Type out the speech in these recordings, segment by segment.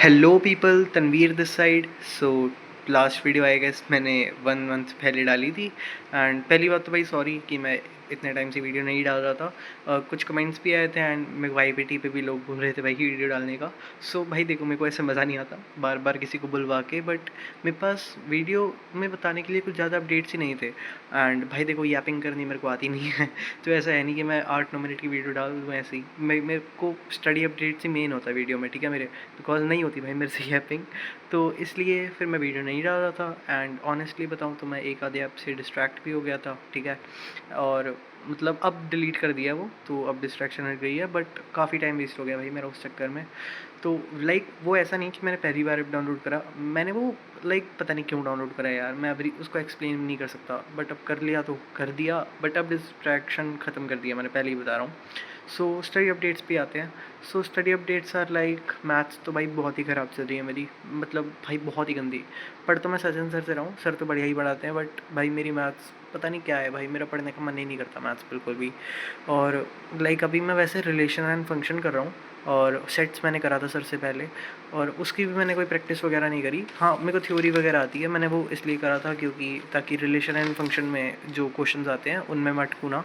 Hello people, Tanveer this side. So last video I guess मैंने 1 month पहले डाली थी। एंड पहली बात तो भाई सॉरी कि मैं इतने टाइम से वीडियो नहीं डाल रहा था। कुछ कमेंट्स भी आए थे एंड मेरे वाईपीटी पे भी लोग बोल रहे थे भाई की वीडियो डालने का। सो भाई देखो, मेरे को ऐसे मज़ा नहीं आता बार बार किसी को बुलवा के, बट मेरे पास वीडियो में बताने के लिए कुछ ज़्यादा अपडेट्स ही नहीं थे। एंड भाई देखो, यापिंग करनी मेरे को आती नहीं है तो ऐसा है नहीं कि मैं 8-9 मिनट की वीडियो डाल दूँ ऐसे ही। मेरे को स्टडी अपडेट्स ही मेन होता है वीडियो में, ठीक है मेरे, बिकॉज नहीं होती भाई मेरे से यापिंग। तो इसलिए फिर मैं वीडियो नहीं डाल रहा था। एंड ऑनेस्टली बताऊँ तो मैं एक आधे ऐप से डिस्ट्रैक्ट भी हो गया था, ठीक है। और मतलब अब डिलीट कर दिया वो, तो अब डिस्ट्रैक्शन हट गई है, बट काफ़ी टाइम वेस्ट हो गया भाई मेरा उस चक्कर में। तो लाइक वो ऐसा नहीं कि मैंने पहली बार ऐप डाउनलोड करा, मैंने वो लाइक पता नहीं क्यों डाउनलोड करा यार, मैं अभी उसको एक्सप्लेन नहीं कर सकता, बट अब कर लिया तो कर दिया। बट अब डिस्ट्रैक्शन ख़त्म कर दिया मैंने, पहले ही बता रहा हूँ। सो स्टडी अपडेट्स भी आते हैं। So study updates are like maths तो भाई बहुत ही ख़राब चल रही है मेरी, मतलब भाई बहुत ही गंदी। पढ़ तो मैं सचिन सर से रहा हूँ, सर तो बढ़िया ही पढ़ाते हैं, बट भाई मेरी मैथ्स पता नहीं क्या है भाई, मेरा पढ़ने का मन ही नहीं करता मैथ्स बिल्कुल भी। और लाइक अभी मैं वैसे रिलेशन एंड फंक्शन कर रहा हूँ, और सेट्स मैंने करा था सर से पहले, और उसकी भी मैंने कोई प्रैक्टिस वगैरह नहीं करी। हाँ, मेरे को थ्योरी वगैरह आती है, मैंने वो इसलिए करा था क्योंकि ताकि रिलेशन एंड फंक्शन में जो क्वेश्चंस आते हैं उनमें मैं अटकूँ ना।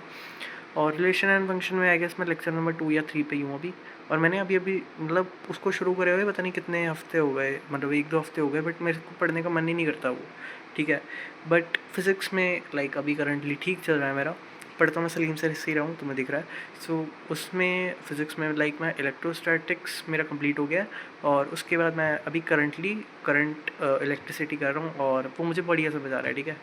और रिलेशन एंड फंक्शन में आई गेस मैं लेक्चर नंबर 2 या 3 पे ही हूँ अभी। और मैंने अभी अभी मतलब उसको शुरू करे हुए पता नहीं कितने हफ्ते हो गए, मतलब 1-2 हफ्ते हो गए, बट मेरे को पढ़ने का मन ही नहीं करता वो, ठीक है। बट फिज़िक्स में लाइक अभी करंटली ठीक चल रहा है मेरा, पढ़ता मैं सलीम सर से ही रहा हूँ, तुम्हें दिख रहा है। सो उसमें फ़िज़िक्स में लाइक मैं इलेक्ट्रोस्टैटिक्स मेरा कंप्लीट हो गया है, और उसके बाद मैं अभी करंट इलेक्ट्रिसिटी कर रहा हूँ, और वो मुझे बढ़िया समझ आ रहा है, ठीक है।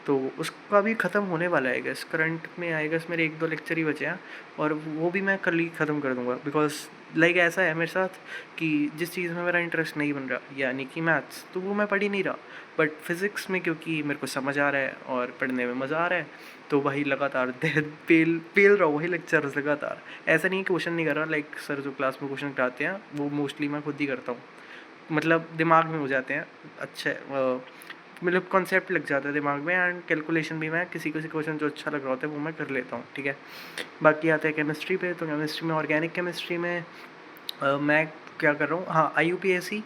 तो उसका भी ख़त्म होने वाला है गेस, करंट में आई गेस मेरे 1-2 लेक्चर ही बचे हैं, और वो भी मैं कल ही ख़त्म कर दूँगा। बिकॉज़ लाइक ऐसा है मेरे साथ कि जिस चीज़ में मेरा इंटरेस्ट नहीं बन रहा, यानी कि मैथ्स, तो वो मैं पढ़ ही नहीं रहा। बट फिज़िक्स में क्योंकि मेरे को समझ आ रहा है और पढ़ने में मज़ा आ रहा है, तो वही लगातार पेल पेल रहा हूँ वही लेक्चर्स लगातार। ऐसा नहीं है क्वेश्चन नहीं कर रहा, लाइक सर जो क्लास में क्वेश्चन कराते हैं वो मोस्टली मैं खुद ही करता हूँ, मतलब दिमाग में हो जाते हैं अच्छे, मतलब कॉन्सेप्ट लग जाता है दिमाग में, एंड कैलकुलेशन भी मैं किसी किसी क्वेश्चन जो अच्छा लग रहा होता है वो मैं कर लेता हूँ, ठीक है। बाकी आते हैं केमिस्ट्री पे, तो केमिस्ट्री में ऑर्गेनिक केमिस्ट्री में मैं क्या कर रहा हूँ, हाँ IUPAC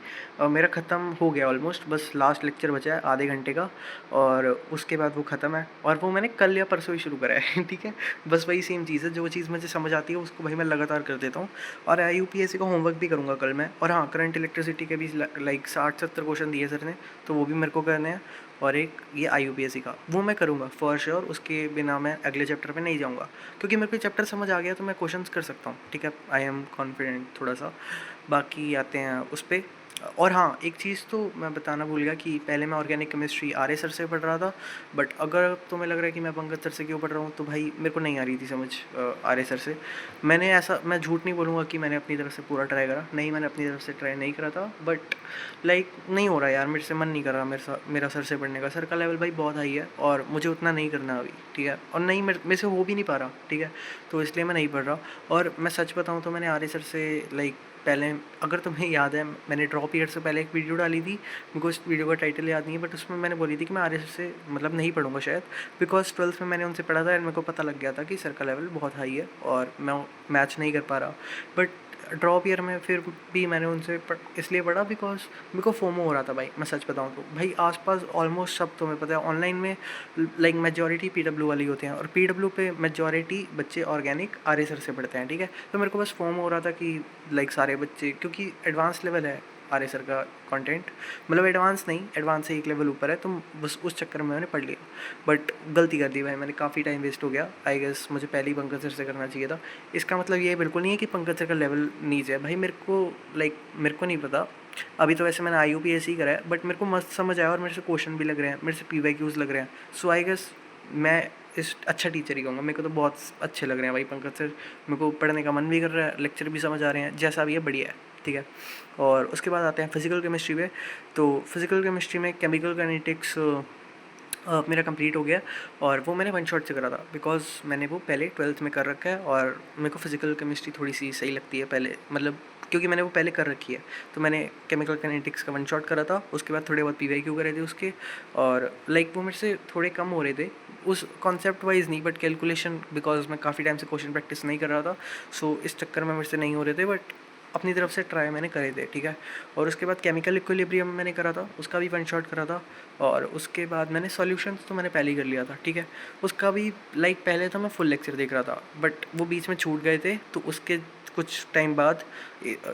मेरा ख़त्म हो गया ऑलमोस्ट, बस लास्ट लेक्चर बचा है आधे घंटे का, और उसके बाद वो ख़त्म है, और वो मैंने कल या परसों ही शुरू करा है ठीक है। बस वही सेम चीज़ है, जो चीज़ मुझे समझ आती है उसको भाई मैं लगातार कर देता हूँ। और IUPAC का होमवर्क भी करूँगा कल मैं। और हाँ, करंट इलेक्ट्रिसिटी के भी लाइक 60-70 क्वेश्चन दिए सर ने, तो वो भी मेरे को करने हैं। और एक ये IUPAC का वो मैं करूँगा फॉर श्योर, उसके बिना मैं अगले चैप्टर पे नहीं जाऊँगा, क्योंकि मेरे को चैप्टर समझ आ गया तो मैं क्वेश्चंस कर सकता हूँ, ठीक है। आई एम कॉन्फिडेंट थोड़ा सा। बाकी आते हैं उस पर। और हाँ, एक चीज़ तो मैं बताना भूल गया कि पहले मैं ऑर्गेनिक केमिस्ट्री आर्य सर से पढ़ रहा था, बट अगर तुम्हें लग रहा है कि मैं पंकज सर से क्यों पढ़ रहा हूँ, तो भाई मेरे को नहीं आ रही थी समझ आर्य सर से। मैं झूठ नहीं बोलूँगा कि मैंने अपनी तरफ से पूरा ट्राई करा, नहीं मैंने अपनी तरफ से ट्राई नहीं करा था, बट लाइक नहीं हो रहा यार, मेरे से मन नहीं कर रहा मेरा सर से पढ़ने का। सर का लेवल भाई बहुत हाई है और मुझे उतना नहीं करना अभी, ठीक है, और नहीं मेरे से हो भी नहीं पा रहा, ठीक है। तो इसलिए मैं नहीं पढ़ रहा। और मैं सच बताऊँ तो मैंने आर्य सर से लाइक पहले, अगर तुम्हें याद है, मैंने ड्रॉप ईयर से पहले एक वीडियो डाली थी, मेरे को इस वीडियो का टाइटल याद नहीं है, बट उसमें मैंने बोली थी कि मैं आर्य सर से मतलब नहीं पढ़ूंगा शायद, बिकॉज 12th में मैंने उनसे पढ़ा था एंड मेरे को पता लग गया था कि सर का लेवल बहुत हाई है और मैं मैच नहीं कर पा रहा। बट ड्रॉप ईयर में फिर भी मैंने उनसे इसलिए पढ़ा बिकॉज मेरे को फोमो हो रहा था भाई। मैं सच बताऊँ तो भाई आसपास ऑलमोस्ट सब तुम्हें पता है ऑनलाइन में लाइक मेजॉरिटी PW वाले होते हैं, और PW पे मेजॉरिटी बच्चे ऑर्गेनिक आर्य सर से पढ़ते हैं, ठीक है। तो मेरे को बस फोम हो रहा था कि लाइक सारे बच्चे, क्योंकि एडवांस लेवल है आर्य सर का कंटेंट, मतलब एडवांस नहीं, एडवांस से एक लेवल ऊपर है, तो बस उस चक्कर में मैंने पढ़ लिया। बट गलती कर दी भाई मैंने, काफ़ी टाइम वेस्ट हो गया। आई गेस मुझे पहले ही पंकज सर से करना चाहिए था। इसका मतलब ये बिल्कुल नहीं है कि पंकज सर का लेवल नीचे है भाई, मेरे को लाइक मेरे को नहीं पता। अभी तो वैसे मैंने IUPAC करा है, बट मेरे को मस्त समझ आया और मेरे से क्वेश्चन भी लग रहे हैं, मेरे से PYQs लग रहे हैं। सो आई गेस मैं इस अच्छा टीचर ही कहूँगा। मेरे को तो बहुत अच्छे लग रहे हैं भाई पंकज सर, मेरे को पढ़ने का मन भी कर रहा है, लेक्चर भी समझ आ रहे हैं, जैसा भी है बढ़िया है, ठीक है। और उसके बाद आते हैं फिजिकल केमिस्ट्री पे। तो फिजिकल केमिस्ट्री में केमिकल काइनेटिक्स मेरा कंप्लीट हो गया, और वो मैंने वन शॉट से करा था बिकॉज मैंने वो पहले 12th में कर रखा है, और मेरे को फिजिकल केमिस्ट्री थोड़ी सी सही लगती है पहले, मतलब क्योंकि मैंने वो पहले कर रखी है। तो मैंने केमिकल काइनेटिक्स का वन शॉट करा था, उसके बाद थोड़े बहुत PYQ करे थे उसके, और लाइक वो मेरे से थोड़े कम हो रहे थे उस कॉन्सेप्ट वाइज नहीं, बट कैलकुलेशन बिकॉज मैं काफ़ी टाइम से क्वेश्चन प्रैक्टिस नहीं कर रहा था, सो इस चक्कर में मेरे से नहीं हो रहे थे। बट अपनी तरफ से ट्राई मैंने करे थे, ठीक है। और उसके बाद केमिकल इक्विलिब्रियम मैंने करा था, उसका भी वन शॉट करा था। और उसके बाद मैंने सॉल्यूशंस तो मैंने पहले ही कर लिया था, ठीक है। उसका भी लाइक पहले तो मैं फुल लेक्चर देख रहा था, बट वो बीच में छूट गए थे, तो उसके कुछ टाइम बाद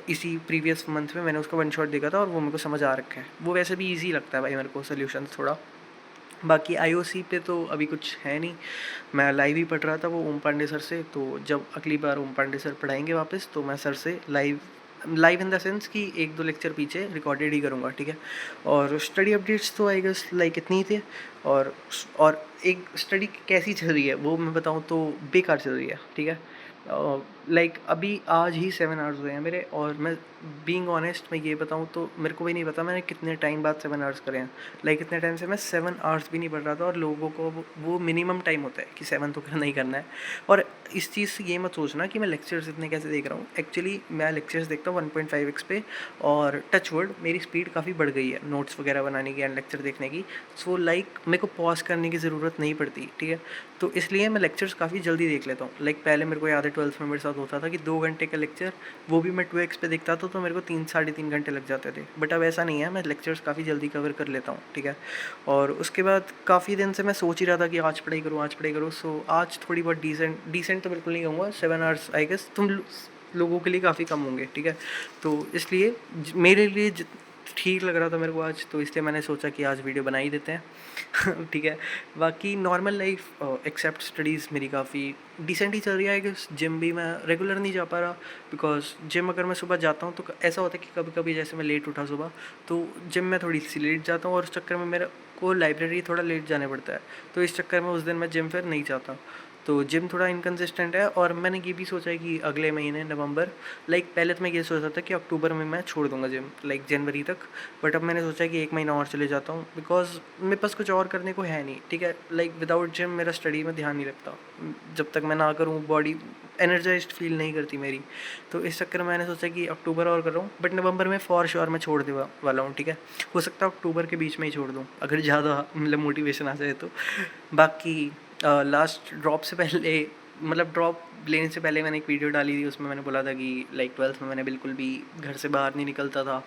इसी प्रीवियस मंथ में मैंने उसका वन शॉट देखा था, और वो मेरे को समझ आ रखा है। वो वैसे भी ईजी लगता है भाई मेरे को सॉल्यूशन थोड़ा। बाकी आईओसी पे तो अभी कुछ है नहीं, मैं लाइव ही पढ़ रहा था वो ओम पांडे सर से। तो जब अगली बार ओम पांडे सर पढ़ाएंगे वापस, तो मैं सर से live live in the sense कि एक दो लेक्चर पीछे रिकॉर्डेड ही करूँगा, ठीक है। और स्टडी अपडेट्स तो आई गेस लाइक इतनी ही थे। और और एक स्टडी कैसी चल रही है वो मैं बताऊँ तो बेकार चल रही है, ठीक है। लाइक अभी आज ही 7 आवर्स हुए हैं मेरे, और मैं बीइंग ऑनेस्ट मैं ये बताऊँ तो मेरे को भी नहीं पता मैंने कितने टाइम बाद 7 आवर्स करे हैं। लाइक इतने टाइम से मैं 7 आवर्स भी नहीं पढ़ रहा था, और लोगों को वो मिनिमम टाइम होता है कि 7 तो करना ही करना है। और इस चीज़ से ये मत सोचना कि मैं लेक्चर्स इतने कैसे देख रहा हूँ। एक्चुअली मैं लेक्चर्स देखता हूँ 1.5x पे, और टच वर्ड मेरी स्पीड काफ़ी बढ़ गई है नोट्स वगैरह बनाने की एंड लेक्चर देखने की। सो लाइक मेरे को पॉज करने की ज़रूरत नहीं पड़ती, ठीक है। तो इसलिए मैं लेक्चर्स काफ़ी जल्दी देख लेता हूँ। लाइक पहले मेरे को याद है 12th में मेरे साथ होता था कि 2 घंटे का लेक्चर, वो भी मैं 2x पे देखता था, तो मेरे को 3 साढ़े 3 घंटे लग जाते थे। बट अब ऐसा नहीं है, मैं लेक्चर्स काफ़ी जल्दी कवर कर लेता हूँ, ठीक है। और उसके बाद काफ़ी दिन से मैं सोच ही रहा था कि आज पढ़ाई करूँ, आज पढ़ाई करूँ। सो आज थोड़ी बहुत डिसेंट तो बिल्कुल नहीं कहूँगा, 7 आवर्स आई गेस लोगों के लिए काफ़ी कम होंगे, ठीक है। तो इसलिए मेरे लिए ठीक लग रहा था मेरे को आज, तो इसलिए मैंने सोचा कि आज वीडियो बना ही देते हैं। ठीक है। बाकी नॉर्मल लाइफ एक्सेप्ट स्टडीज़ मेरी काफ़ी डिसेंट ही चल रही है। कि जिम भी मैं रेगुलर नहीं जा पा रहा, बिकॉज जिम अगर मैं सुबह जाता हूँ तो ऐसा होता है कि कभी कभी जैसे मैं लेट उठा सुबह, तो जिम में थोड़ी सी लेट जाता हूँ, और उस चक्कर में मेरे को लाइब्रेरी थोड़ा लेट जाने पड़ता है। तो इस चक्कर में उस दिन मैं जिम फिर नहीं जाता। तो जिम थोड़ा इनकन्सिस्टेंट है। और मैंने ये भी सोचा है कि अगले महीने नवंबर, लाइक पहले तो मैं ये सोचा था कि अक्टूबर में मैं छोड़ दूंगा जिम, लाइक जनवरी तक। बट अब मैंने सोचा कि 1 महीना और चले जाता हूँ, बिकॉज मेरे पास कुछ और करने को है नहीं, ठीक है। लाइक विदाउट जिम मेरा स्टडी में ध्यान नहीं लगता, जब तक मैं ना करूँ बॉडी एनर्जाइज्ड फील नहीं करती मेरी। तो इस चक्कर में मैंने सोचा कि अक्टूबर और कर रहा हूँ, बट नवंबर में फॉर श्योर मैं छोड़ दे वाला हूँ, ठीक है। हो सकता है अक्टूबर के बीच में ही छोड़ दूँ अगर ज़्यादा मतलब मोटिवेशन आ जाए तो। बाकी लास्ट ड्रॉप से पहले, मतलब ड्रॉप लेने से पहले मैंने एक वीडियो डाली थी, उसमें मैंने बोला था कि लाइक 12th में मैंने बिल्कुल भी घर से बाहर नहीं निकलता था,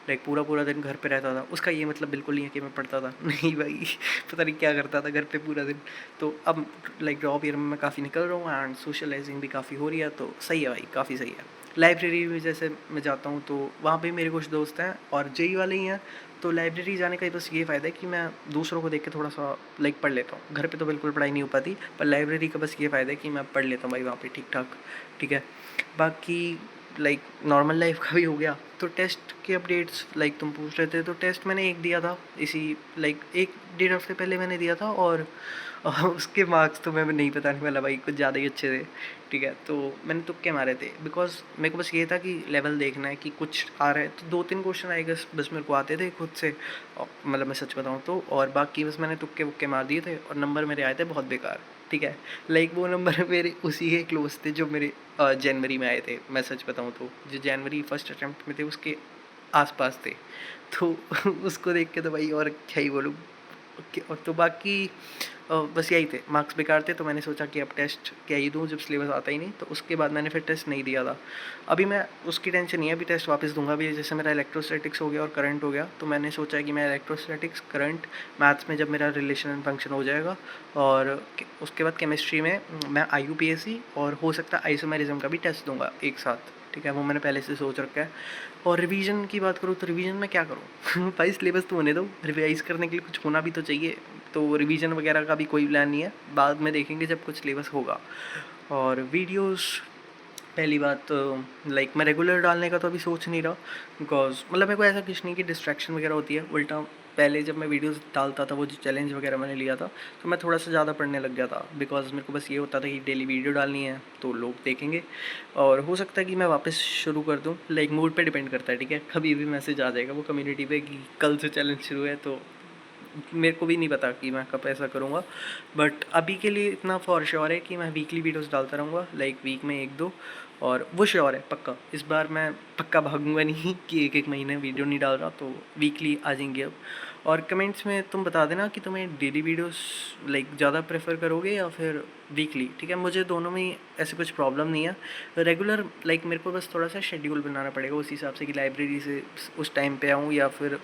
लाइक पूरा पूरा दिन घर पे रहता था। उसका ये मतलब बिल्कुल नहीं है कि मैं पढ़ता था, नहीं भाई, पता नहीं क्या करता था घर पे पूरा दिन। तो अब लाइक ड्रॉप ईयर में मैं काफ़ी निकल रहा हूँ, एंड सोशलाइजिंग भी काफ़ी हो रही है, तो सही है भाई, काफ़ी सही है। लाइब्रेरी में जैसे मैं जाता हूँ तो वहाँ पे मेरे कुछ दोस्त हैं और जेई वाले ही हैं। तो लाइब्रेरी जाने का बस ये फ़ायदा है कि मैं दूसरों को देख के थोड़ा सा लाइक पढ़ लेता हूँ। घर पे तो बिल्कुल पढ़ाई नहीं हो पाती, पर लाइब्रेरी का बस ये फ़ायदा है कि मैं पढ़ लेता हूँ भाई वहाँ पे ठीक ठाक, ठीक है। बाकी लाइक नॉर्मल लाइफ का भी हो गया। तो टेस्ट के अपडेट्स लाइक तुम पूछ रहे थे, तो टेस्ट मैंने एक दिया था इसी लाइक 1 डेढ़ हफ्ते पहले मैंने दिया था। और उसके मार्क्स तो मैं नहीं बताने वाला भाई, कुछ ज़्यादा ही अच्छे थे, ठीक है। तो मैंने तुक्के मारे थे, बिकॉज मेरे को बस ये था कि लेवल देखना है कि कुछ आ रहा है। तो 2-3 क्वेश्चन आएगा बस मेरे को आते थे खुद से, मतलब मैं सच बताऊँ तो। और बाकी बस मैंने तुक्के वुक्के मार दिए थे, और नंबर मेरे आए थे बहुत बेकार, ठीक है। लाइक वो नंबर मेरे उसी के क्लोज थे जो मेरे जनवरी में आए थे, मैं सच बताऊँ तो। जो जनवरी फर्स्ट अटैम्प्ट में थे उसके आसपास थे। तो उसको देख के तो भाई और क्या ही बोलूँ। और तो बाकी बस यही थे, मार्क्स बेकार थे। तो मैंने सोचा कि अब टेस्ट क्या ही दूँ जब सिलेबस आता ही नहीं। तो उसके बाद मैंने फिर टेस्ट नहीं दिया था। अभी मैं उसकी टेंशन नहीं है, अभी टेस्ट वापस दूंगा। अभी जैसे मेरा इलेक्ट्रोस्टैटिक्स हो गया और करंट हो गया, तो मैंने सोचा है कि मैं इलेक्ट्रोस्टैटिक्स, करंट, मैथ्स में जब मेरा रिलेशन एंड फंक्शन हो जाएगा, और उसके बाद केमिस्ट्री में मैं IUPAC और हो सकता है आइसोमेरिज्म का भी टेस्ट दूंगा एक साथ, ठीक है। वो मैंने पहले से सोच रखा है। और रिवीजन की बात करूँ तो रिवीजन में क्या करूँ भाई, सिलेबस तो होने दो, रिवाइज करने के लिए कुछ होना भी तो चाहिए। तो रिवीजन वगैरह का भी कोई प्लान नहीं है, बाद में देखेंगे जब कुछ सिलेबस होगा। और वीडियोस, पहली बात लाइक मैं रेगुलर डालने का तो अभी सोच नहीं रहा, बिकॉज मतलब मेरे को ऐसा कुछ नहीं कि डिस्ट्रैक्शन वगैरह होती है। उल्टा पहले जब मैं वीडियोस डालता था, वो जो चैलेंज वगैरह मैंने लिया था, तो मैं थोड़ा सा ज़्यादा पढ़ने लग गया था, बिकॉज मेरे को बस ये होता था कि डेली वीडियो डालनी है तो लोग देखेंगे। और हो सकता है कि मैं वापस शुरू कर दूँ, लाइक मूड पे डिपेंड करता है, ठीक है। कभी भी मैसेज आ जाएगा वो कम्युनिटी पे कि कल से चैलेंज शुरू है, तो मेरे को भी नहीं पता कि मैं कब ऐसा करूँगा। बट अभी के लिए इतना फॉर श्योर है कि मैं वीकली वीडियोस डालता रहूँगा, लाइक वीक में 1-2। और वो श्योर है पक्का, इस बार मैं पक्का भागूंगा नहीं कि 1-1 महीने वीडियो नहीं डाल रहा, तो वीकली आ जाएंगे अब। और कमेंट्स में तुम बता देना कि तुम्हें डेली वीडियोस लाइक ज़्यादा प्रेफर करोगे या फिर वीकली, ठीक है। मुझे दोनों में ही ऐसे कुछ प्रॉब्लम नहीं है। रेगुलर लाइक मेरे को बस थोड़ा सा शेड्यूल बनाना पड़ेगा उस हिसाब से कि लाइब्रेरी से उस टाइम पे आऊँ, या फिर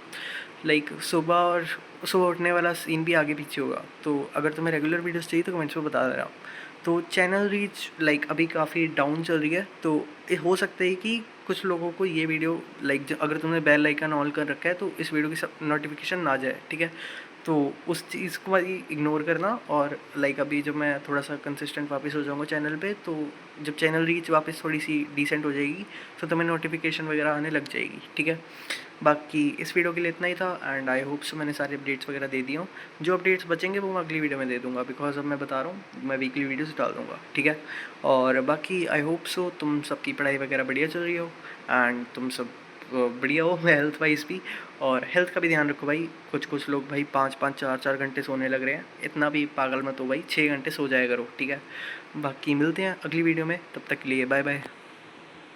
लाइक सुबह उठने वाला सीन भी आगे पीछे होगा। तो अगर तुम्हें रेगुलर वीडियोस चाहिए तो कमेंट्स में बता देना। तो चैनल रीच लाइक अभी काफ़ी डाउन चल रही है, तो ये हो सकता है कि कुछ लोगों को ये वीडियो लाइक अगर तुमने बेल आइकन ऑन कर रखा है तो इस वीडियो की सब नोटिफिकेशन ना जाए, ठीक है। तो उस चीज़ को भाई इग्नोर करना, और लाइक अभी जब मैं थोड़ा सा कंसिस्टेंट वापस हो जाऊँगा चैनल पे, तो जब चैनल रीच वापस थोड़ी सी डिसेंट हो जाएगी तो तुम्हें नोटिफिकेशन वगैरह आने लग जाएगी, ठीक है। बाकी इस वीडियो के लिए इतना ही था, एंड आई होप सो मैंने सारे अपडेट्स वगैरह दे दिए हूँ। जो अपडेट्स बचेंगे वो मैं अगली वीडियो में दे दूँगा, बिकॉज अब मैं बता रहा हूँ मैं वीकली वीडियोस डाल दूँगा, ठीक है। और बाकी आई होप सो तुम सबकी पढ़ाई वगैरह बढ़िया चल रही हो, एंड तुम सब बढ़िया हो हेल्थ वाइज भी। और हेल्थ का भी ध्यान रखो भाई। कुछ लोग भाई 5-5 4-4 घंटे सोने लग रहे हैं, इतना भी पागल मत हो भाई, 6 घंटे सो जाया करो, ठीक है। बाकी मिलते हैं अगली वीडियो में, तब तक के लिए बाय बाय।